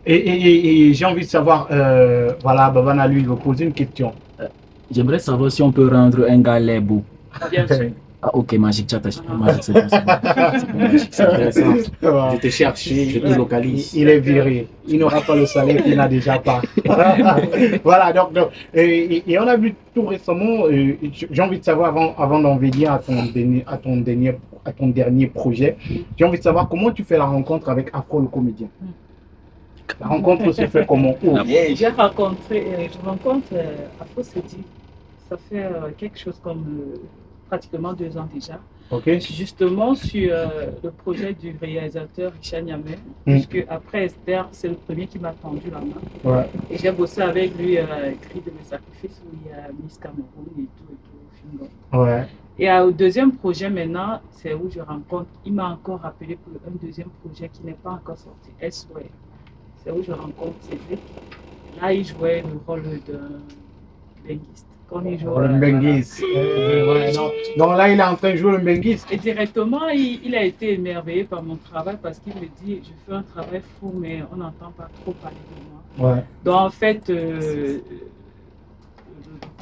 Et j'ai envie de savoir, voilà, Babana, lui, il veut poser une question. J'aimerais savoir si on peut rendre un gars lebo. Bien sûr. Ah, ok, magique, tu as magique, c'est bon, c'est bon. C'est bon, magique, c'est intéressant. Je te cherche, je te localise. Il est viré. Il n'aura pas le salaire qu'il n'a déjà pas. Voilà, donc et on a vu tout récemment, j'ai envie de savoir, avant d'en venir à ton dernier projet, j'ai envie de savoir comment tu fais la rencontre avec Afro le comédien. La rencontre se fait comment? J'ai rencontré, je rencontre Afro Sedi. Ça fait quelque chose comme pratiquement 2 ans déjà. Ok. Justement sur le projet du réalisateur Richard Niamey, puisque après Esther, c'est le premier qui m'a tendu la main. Ouais. Et j'ai bossé avec lui Cri de mes sacrifices où il y a Miss Cameroun et tout, Fingo. Ouais. Et au deuxième projet maintenant, c'est où je rencontre, il m'a encore appelé pour un deuxième projet qui n'est pas encore sorti, S-Way. C'est où je rencontre Cédric. Là, il jouait le rôle d'un benguiste. Quand il joue le benguiste. Ouais, non, là, il est en train de jouer le benguiste. Et directement, il a été émerveillé par mon travail parce qu'il me dit, je fais un travail fou, mais on n'entend pas trop parler de moi. Ouais. Donc, en fait, le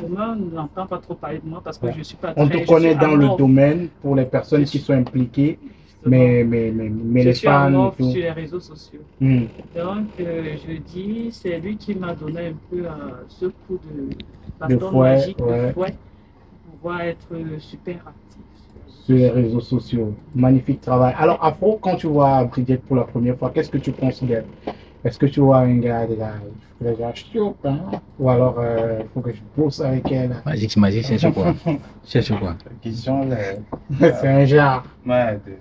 commun n'entend pas trop parler de moi parce que je ne suis pas très... On te connaît dans le domaine pour les personnes qui sont impliquées. Mais les fans et tout. Sur les réseaux sociaux. Donc, je dis, c'est lui qui m'a donné un peu ce coup de bâton magique de fouet pour pouvoir être super actif. Sur les réseaux sociaux. Magnifique travail. Alors, Afro, quand tu vois Bridget pour la première fois, qu'est-ce que tu penses d'elle? Est-ce que tu vois un gars, il faut que je chope, hein? Ou alors il faut que je bosse avec elle? Magique, cherche quoi? Cherche quoi? C'est un genre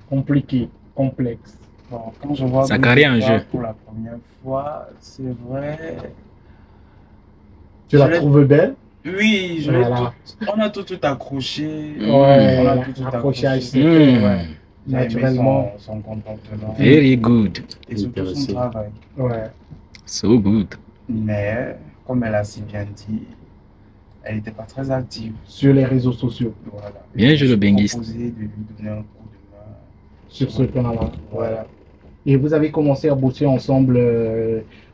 compliqué, complexe. Bon, quand je vois sa carrière en jeu pour la première fois, c'est vrai. Tu la trouves belle? Oui, on a tout accroché. Ouais, on a tout accroché. Naturellement. Son comportement. Very good. Et surtout son travail. Ouais. So good. Mais, comme elle a si bien dit, elle n'était pas très active. Sur les réseaux sociaux. Voilà. Bien joué le benguiste. De lui donner un coup de main. Sur ce plan-là. Voilà. Et vous avez commencé à bosser ensemble.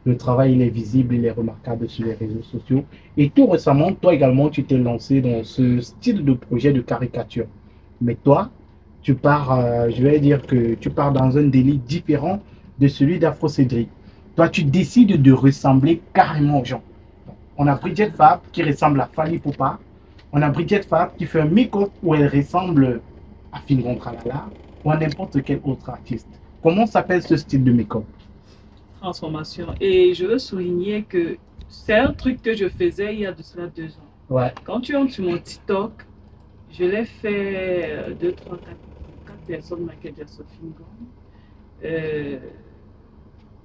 Le travail, il est visible, il est remarquable sur les réseaux sociaux. Et tout récemment, toi également, tu t'es lancé dans ce style de projet de caricature. Mais toi, tu pars, je vais dire que tu pars dans un délit différent de celui d'Afro Cédric. Toi, tu décides de ressembler carrément aux gens. On a Bridget Fab qui ressemble à Fally Poupa. On a Bridget Fab qui fait un make-up où elle ressemble à Fingon Tralala ou à n'importe quel autre artiste. Comment s'appelle ce style de make-up? Transformation. Et je veux souligner que c'est un truc que je faisais il y a de cela 2 ans. Ouais. Quand tu entres sur mon TikTok, je l'ai fait 2, 3, 4 personnes, Michael Jackson,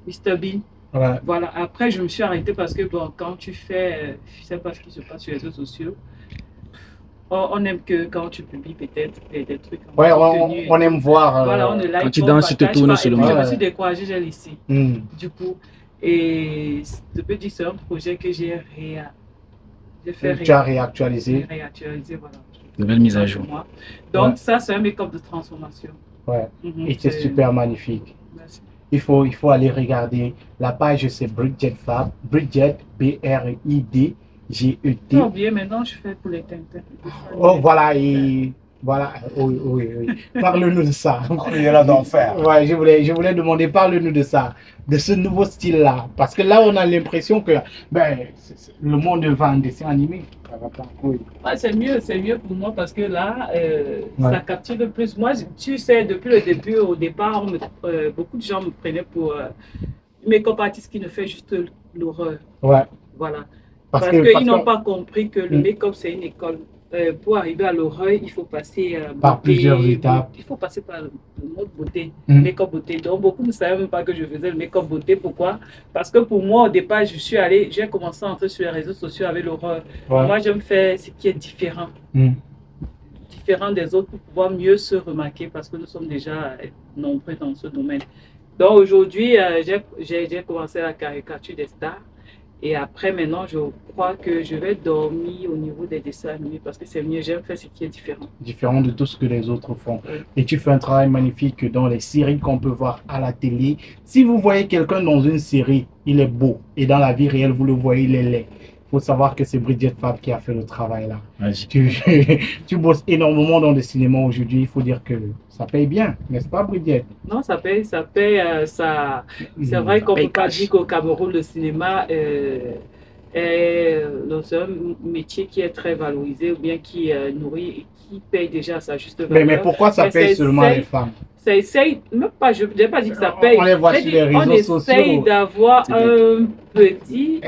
Mr Bean. Ouais. Voilà. Après, je me suis arrêtée parce que bon, quand tu fais, je ne sais pas ce qui se passe sur les réseaux sociaux, on aime que quand tu publies peut-être des trucs. Ouais, on aime voir. Voilà, on ne like quand tu danses, tu te tournes sur le monde. monde. Je me suis découragée, j'ai laissé. Du coup, et je peux dire que c'est un projet que j'ai fait. Tu as réactualisé. Réactualisé, voilà. Nouvelle mise à jour. Donc, ça, c'est un make-up de transformation. Ouais. Et c'est super magnifique. Merci. Il faut aller regarder. La page, c'est Bridget Fab. Bridget, BRIDGET. J'ai oublié, maintenant je fais pour les Tintins. Oh, voilà, et voilà, oui. Parle-nous de ça. Il y en a d'enfer. Ouais, je voulais demander, parle-nous de ça, de ce nouveau style-là. Parce que là, on a l'impression que le monde va en dessin animé. Ouais, c'est mieux pour moi parce que là, ça capture le plus. Moi, tu sais, depuis le début, au départ, beaucoup de gens me prenaient pour une make-up artiste qui ne fait juste l'horreur. Ouais. Voilà. Parce qu'ils n'ont pas compris que le make-up, c'est une école. Pour arriver à l'horreur, il faut passer par plusieurs étapes. Il faut passer par le mode beauté, make-up beauté. Donc, beaucoup ne savaient même pas que je faisais le make-up beauté. Pourquoi? Parce que pour moi, au départ, j'ai commencé à entrer sur les réseaux sociaux avec l'horreur. Ouais. Moi, j'aime faire ce qui est différent. Différent des autres pour pouvoir mieux se remarquer parce que nous sommes déjà nombreux dans ce domaine. Donc, aujourd'hui, j'ai commencé la caricature des stars. Et après, maintenant, je crois que je vais dormir au niveau des dessins animés parce que c'est mieux, j'aime faire ce qui est différent. Différent de tout ce que les autres font. Oui. Et tu fais un travail magnifique dans les séries qu'on peut voir à la télé. Si vous voyez quelqu'un dans une série, il est beau. Et dans la vie réelle, vous le voyez, il est laid. Il faut savoir que c'est Bridget Fab qui a fait le travail là. Ouais, Tu bosses énormément dans le cinéma aujourd'hui. Il faut dire que ça paye bien, n'est-ce pas, Bridget? Non, ça paye, ça. C'est vrai qu'on ne peut pas dire qu'au Cameroun, le cinéma est dans un métier qui est très valorisé ou bien qui nourrit, qui paye déjà sa juste valeur. Mais pourquoi ça paye seulement les femmes? Ça essaye, même pas, je n'ai pas dit que ça paye. On les voit sur les réseaux sociaux. On essaye d'avoir un petit.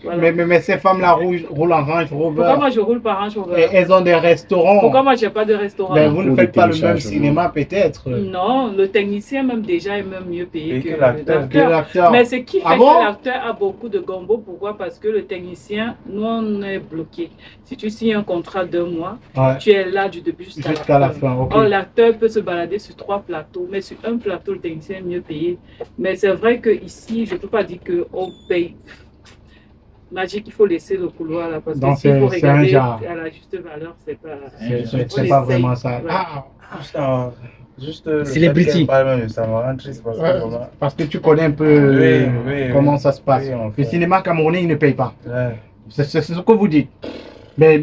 Voilà. Mais ces femmes-là roulent en Range Rover. Pourquoi moi je roule par Range Rover? Elles ont des restaurants. Pourquoi moi j'ai pas de restaurant? Mais vous ne faites pas le même cinéma peut-être. Non, le technicien même déjà est même mieux payé que l'acteur. Mais ce qui fait que l'acteur a beaucoup de gombo, pourquoi? Parce que le technicien, nous on est bloqué. Si tu signes un contrat d'1 mois, tu es là du début jusqu'à la fin. Okay. Or l'acteur peut se balader sur 3 plateaux, mais sur un plateau le technicien est mieux payé. Mais c'est vrai que ici, je ne peux pas dire qu'on paye. Magique, il faut laisser le couloir là, parce que s'il faut regarder à la juste valeur, c'est pas vraiment ça. Juste célébrité. Ça me rend triste parce que tu connais un peu comment ça se passe. Le cinéma camerounais, il ne paye pas. C'est ce que vous dites. Mais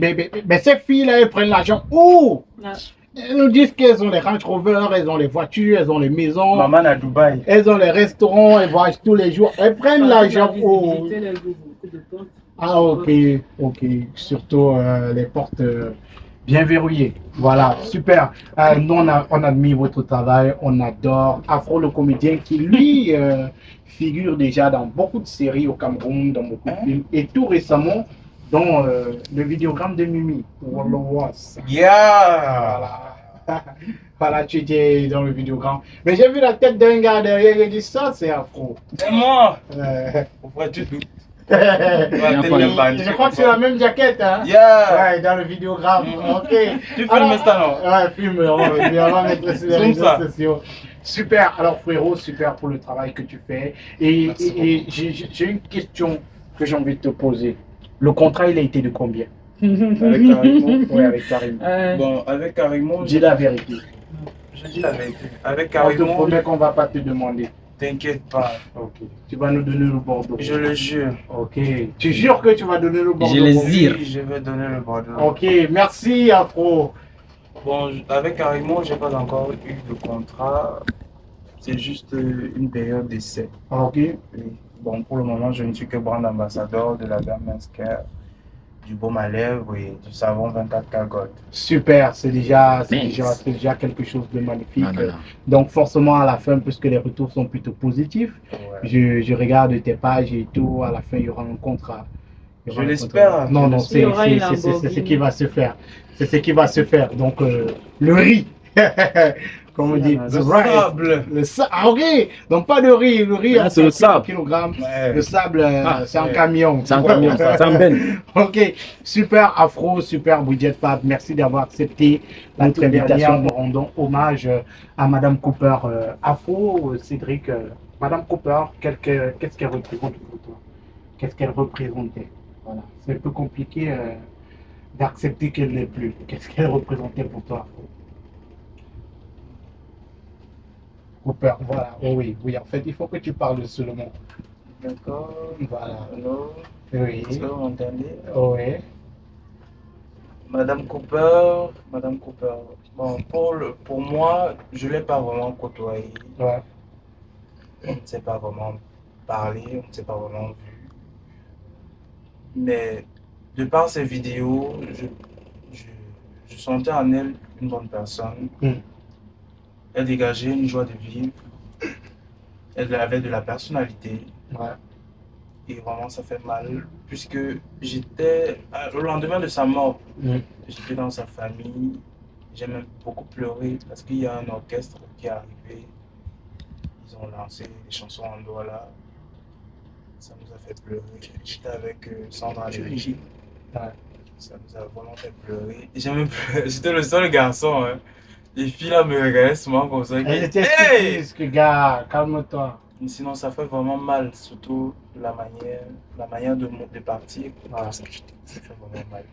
ces filles-là, elles prennent l'argent où? Elles nous disent qu'elles ont les Range Rover, elles ont les voitures, elles ont les maisons. Maman à Dubaï. Elles ont les restaurants, elles voyagent tous les jours. Elles prennent l'argent où? Ah, ok. Surtout les portes bien verrouillées. Voilà, super. Nous, on admire votre travail, on adore Afro le comédien qui, lui, figure déjà dans beaucoup de séries au Cameroun, dans beaucoup de films. Et tout récemment, dans le vidéogramme de Mimi. Voilà, tu étais dans le vidéogramme. Mais j'ai vu la tête d'un gars derrière, j'ai dit ça, c'est Afro. C'est moi. Pourquoi tu doutes? Je crois que c'est la même jaquette, hein? Ouais, dans le vidéogramme. Ok. Tu filmes ça, non? Ouais, filme. On va mettre sur les réseaux sociaux. Super. Alors, frérot, super pour le travail que tu fais. Et j'ai une question que j'ai envie de te poser. Le contrat, il a été de combien? Avec Karimo? Oui, avec Karimo. Bon, avec Karimo. Dis la vérité. Je dis la vérité. Avec On te Karimo. promet qu'on ne va pas te demander. T'inquiète pas. Ok. Tu vas nous donner le Bordeaux. Je le jure. Ok. Tu jures que tu vas donner le Bordeaux? Je le jure. Oui, je vais donner le Bordeaux. Ok. Merci, Afro. Bon, avec Karimo, je n'ai pas encore eu de contrat. C'est juste une période d'essai. Ok. Oui. Bon, pour le moment, je ne suis que brand ambassadeur de la gamme Men's-Care, du baume à lèvres et du savon 24K Gold. Super, c'est déjà quelque chose de magnifique. Non. Donc forcément à la fin, puisque les retours sont plutôt positifs, Ouais. je regarde tes pages et tout, à la fin il y aura un contrat. Je l'espère. Non, c'est ce qui va se faire. C'est ce qui va se faire. Donc le riz. Comme on dit, le sable. Ah, ok, donc pas de riz, le riz c'est le sable. Kilogrammes. Ouais. Le sable, c'est un camion. C'est un camion, c'est un ben. Ok, super Afro, super Bridget Fab, merci d'avoir accepté notre invitation. Nous rendons hommage à Madame Cooper. Afro, Cédric, Madame Cooper, qu'est-ce qu'elle représente pour toi? Qu'est-ce qu'elle représentait? Voilà, c'est un peu compliqué d'accepter qu'elle n'est plus. Qu'est-ce qu'elle représentait pour toi, Afro? Cooper, voilà, oh, oui, en fait, il faut que tu parles seulement. D'accord. Voilà. Allô? Oui. Est-ce que vous m'entendez? Oh, oui. Madame Cooper. Bon, pour moi, je ne l'ai pas vraiment côtoyé. Ouais. On ne s'est pas vraiment parlé, on ne s'est pas vraiment vu. Mais de par ces vidéos, je sentais en elle une bonne personne. Elle dégageait une joie de vivre. Elle avait de la personnalité. Ouais. Et vraiment, ça fait mal. Puisque j'étais, au lendemain de sa mort, j'étais dans sa famille. J'ai même beaucoup pleuré parce qu'il y a un orchestre qui est arrivé. Ils ont lancé des chansons en Douala. Ça nous a fait pleurer. J'étais avec Sandra Lévy. Ça nous a vraiment fait pleurer. J'étais le seul garçon. Hein. Les filles là me regardaient souvent comme ça. Elle était surprise, que gars, calme-toi. Sinon, ça fait vraiment mal, surtout la manière de partir. Voilà. Ça fait vraiment mal.